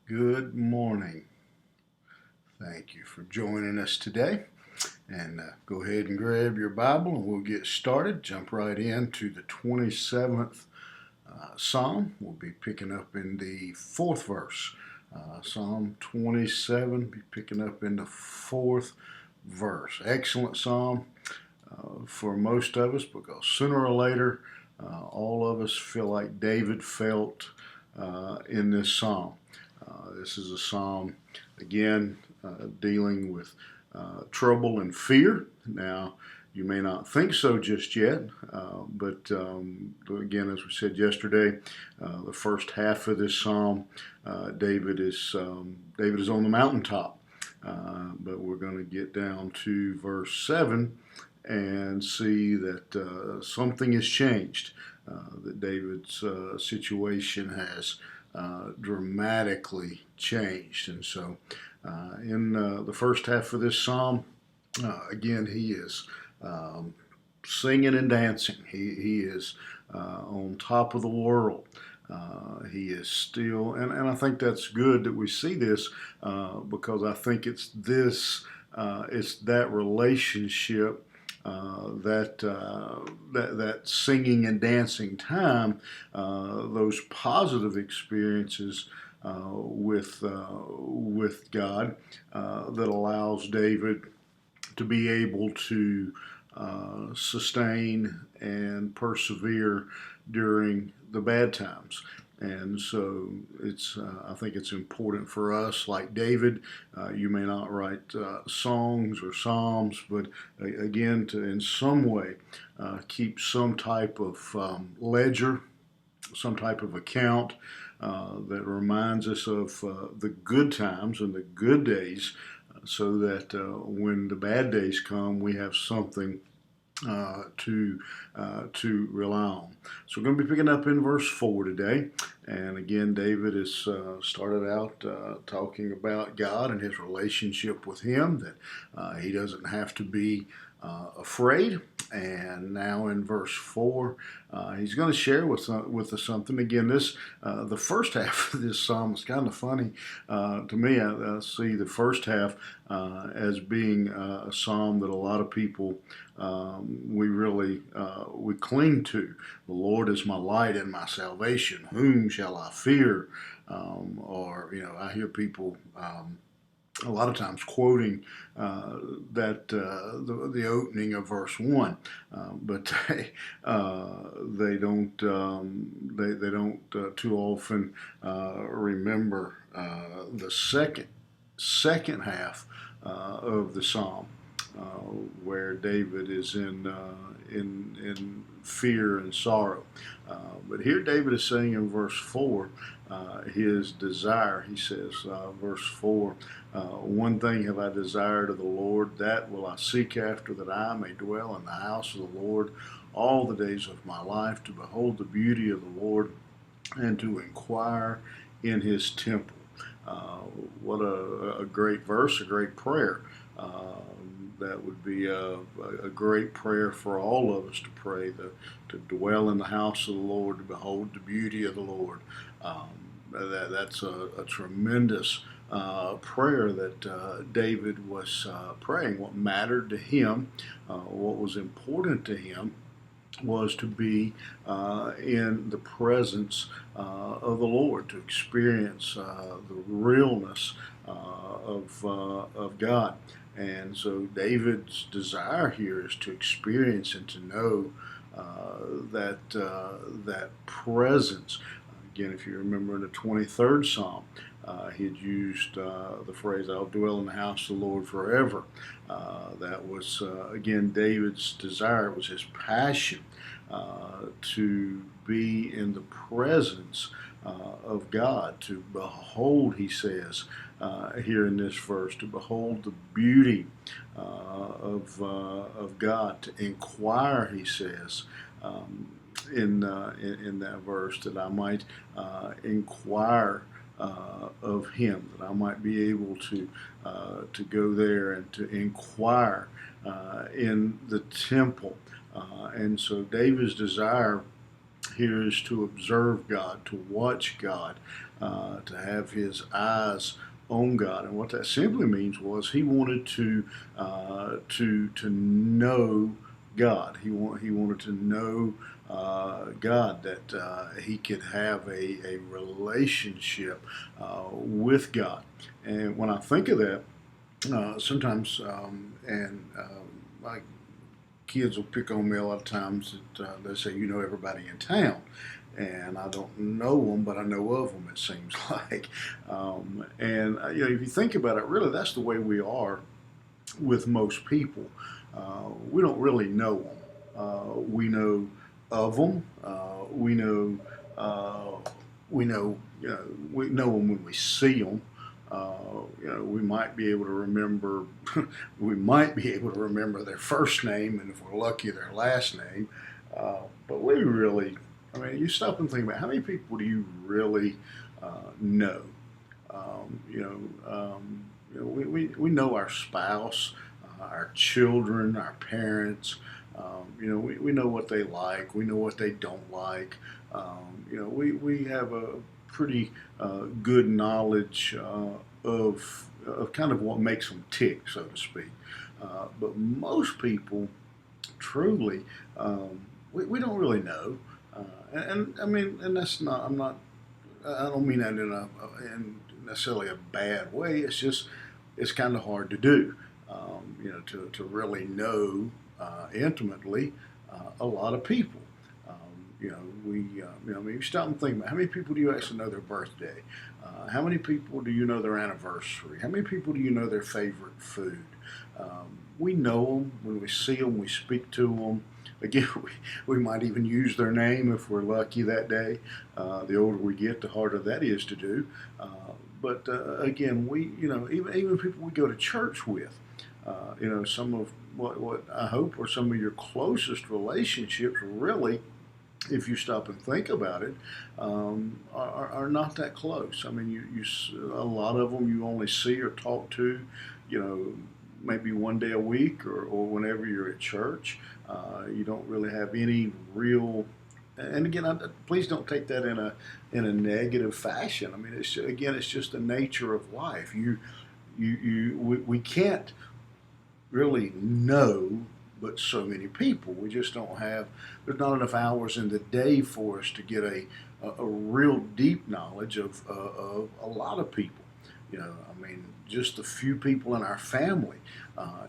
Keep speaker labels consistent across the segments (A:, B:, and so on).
A: Good morning. Thank you for joining us today. And go ahead and grab your Bible and we'll get started. Jump right into the 27th Psalm. We'll be picking up in the fourth verse. Psalm 27, be picking up in the fourth verse. Excellent Psalm for most of us because sooner or later, all of us feel like David felt in this Psalm. This is a Psalm, again, dealing with trouble and fear. Now, you may not think so just yet, but again, as we said yesterday, the first half of this psalm, David is on the mountaintop. But we're going to get down to verse 7 and see that something has changed, that David's situation has dramatically changed. And so in the first half of this psalm, again, he is singing and dancing. He is on top of the world. He is still, and I think that's good that we see this because I think it's that relationship, that singing and dancing time, those positive experiences with God that allows David to be able to sustain and persevere during the bad times. And so I think it's important for us, like David. You may not write songs or psalms, but again, to in some way keep some type of ledger, some type of account that reminds us of the good times and the good days, so that when the bad days come, we have something to rely on. So we're going to be picking up in verse 4 today. And again, David has started out talking about God and his relationship with him, that he doesn't have to be afraid. And now in verse 4, he's going to share with us something. Again, the first half of this psalm is kind of funny to me. I see the first half as being a psalm that a lot of people we cling to. The Lord is my light and my salvation. Whom shall I fear? Or I hear people a lot of times quoting the opening of verse 1, but they don't too often remember the second half of the psalm, where David is in fear and sorrow. But here David is saying in verse 4, his desire. He says, verse 4, one thing have I desired of the Lord, that will I seek after, that I may dwell in the house of the Lord all the days of my life, to behold the beauty of the Lord and to inquire in his temple. What a great verse, a great prayer. That would be a great prayer for all of us to pray, to dwell in the house of the Lord, to behold the beauty of the Lord. That's a tremendous prayer that David was praying. What mattered to him, what was important to him, was to be in the presence of the Lord, to experience the realness of God. And so David's desire here is to experience and to know that presence. Again, if you remember in the 23rd Psalm, he had used the phrase, I'll dwell in the house of the Lord forever. That was, again, David's desire. It was his passion to be in the presence of God, to behold, he says here in this verse, to behold the beauty of God, to inquire, he says, in that verse, that I might inquire of him, that I might be able to go there and to inquire in the temple. And so David's desire here is to observe God, to watch God, to have his eyes on God. And what that simply means was he wanted to know God. He wanted to know God, that he could have a relationship with God. And when I think of that, sometimes, and my kids will pick on me a lot of times that they say, you know everybody in town. And I don't know them, but I know of them, it seems like. If you think about it, really, that's the way we are with most people. We don't really know them. We know of them. We know them when we see them. We might be able to remember. We might be able to remember their first name, and if we're lucky, their last name. But we really, I mean, you stop and think about how many people do you really know? We know our spouse, our children, our parents. We know what they like. We know what they don't like. We have a pretty good knowledge of kind of what makes them tick, so to speak. But most people, truly, we don't really know. I mean, and that's not. I don't mean that in necessarily a bad way. It's just it's kind of hard to do. To really know intimately a lot of people. I mean, you stop and think about how many people do you actually know their birthday? How many people do you know their anniversary? How many people do you know their favorite food? We know them when we see them, we speak to them. Again, we might even use their name if we're lucky that day. The older we get, the harder that is to do. But again, even people we go to church with, some of what I hope are some of your closest relationships, really, if you stop and think about it, are not that close. I mean, a lot of them you only see or talk to, maybe one day a week or whenever you're at church. You don't really have any real. And again, please don't take that in a negative fashion. I mean, it's just the nature of life. We can't really know but so many people. We just don't have. There's not enough hours in the day for us to get a real deep knowledge of a lot of people. I mean, just a few people in our family.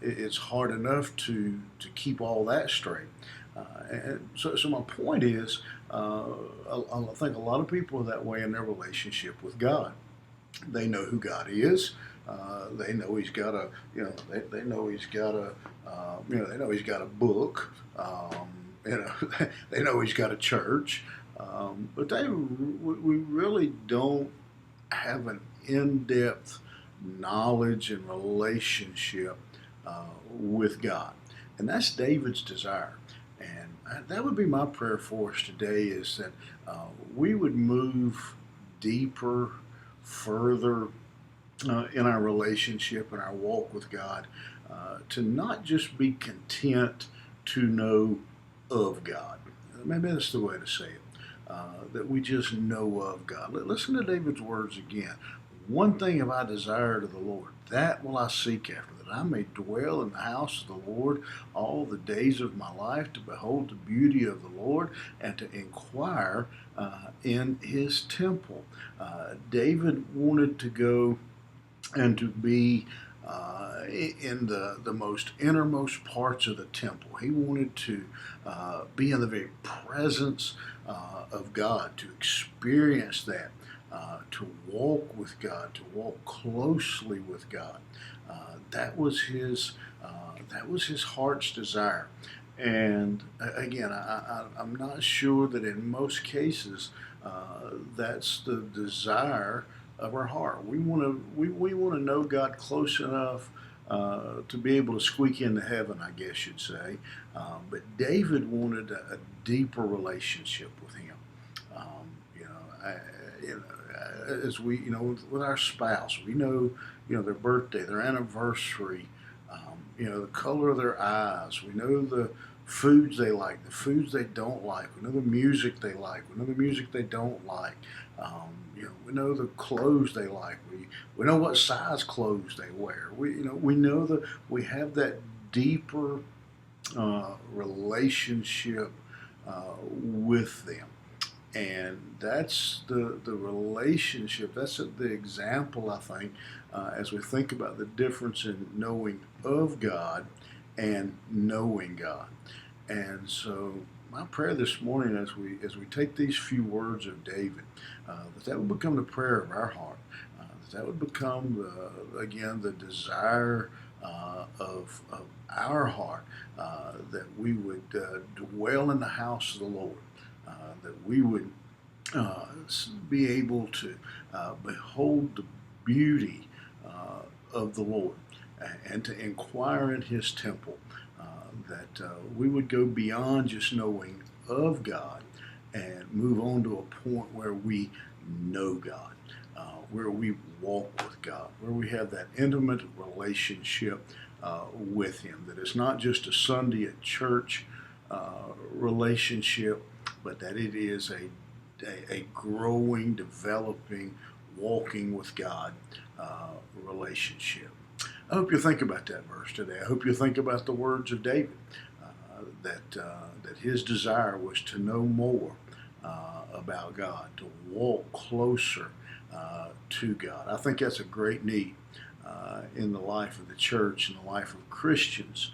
A: It's hard enough to keep all that straight. So my point is, I think a lot of people are that way in their relationship with God. They know who God is. They know He's got a, they know He's got a, they know He's got a book. They know He's got a church. But we really don't have an in-depth knowledge and relationship with God. And that's David's desire. And that would be my prayer for us today, is that we would move deeper, further in our relationship and our walk with God, to not just be content to know of God. Maybe that's the way to say it. That we just know of God. Listen to David's words again. One thing have I desired of the Lord, that will I seek after, that I may dwell in the house of the Lord all the days of my life, to behold the beauty of the Lord and to inquire in His temple. David wanted to go and to be in the most innermost parts of the temple. He wanted to be in the very presence of God, to experience that, to walk with God, to walk closely with God. That was his heart's desire. And again, I'm not sure that in most cases that's the desire of our heart. We want to know God close enough to be able to squeak into heaven, I guess you'd say. But David wanted a deeper relationship with Him. As we, with our spouse, we know, their birthday, their anniversary, the color of their eyes. We know the foods they like, the foods they don't like. We know the music they like. We know the music they don't like. We know the clothes they like. We know what size clothes they wear. We have that deeper relationship with them. And that's the relationship. That's the example, I think, as we think about the difference in knowing of God and knowing God. And so, my prayer this morning, as we take these few words of David, that would become the prayer of our heart. That would become again the desire of our heart, that we would dwell in the house of the Lord, that we would be able to behold the beauty of the Lord, and to inquire in His temple, that we would go beyond just knowing of God and move on to a point where we know God, where we walk with God, where we have that intimate relationship with Him, that it's not just a Sunday at church relationship, but that it is a growing, developing, walking with God relationship. I hope you think about that verse today. I hope you think about the words of David, that his desire was to know more about God, to walk closer to God. I think that's a great need in the life of the church, in the life of Christians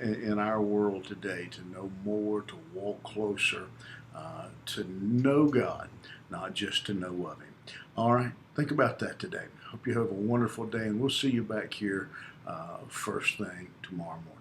A: in our world today, to know more, to walk closer, to know God, not just to know of Him. All right, think about that today. Hope you have a wonderful day, and we'll see you back here first thing tomorrow morning.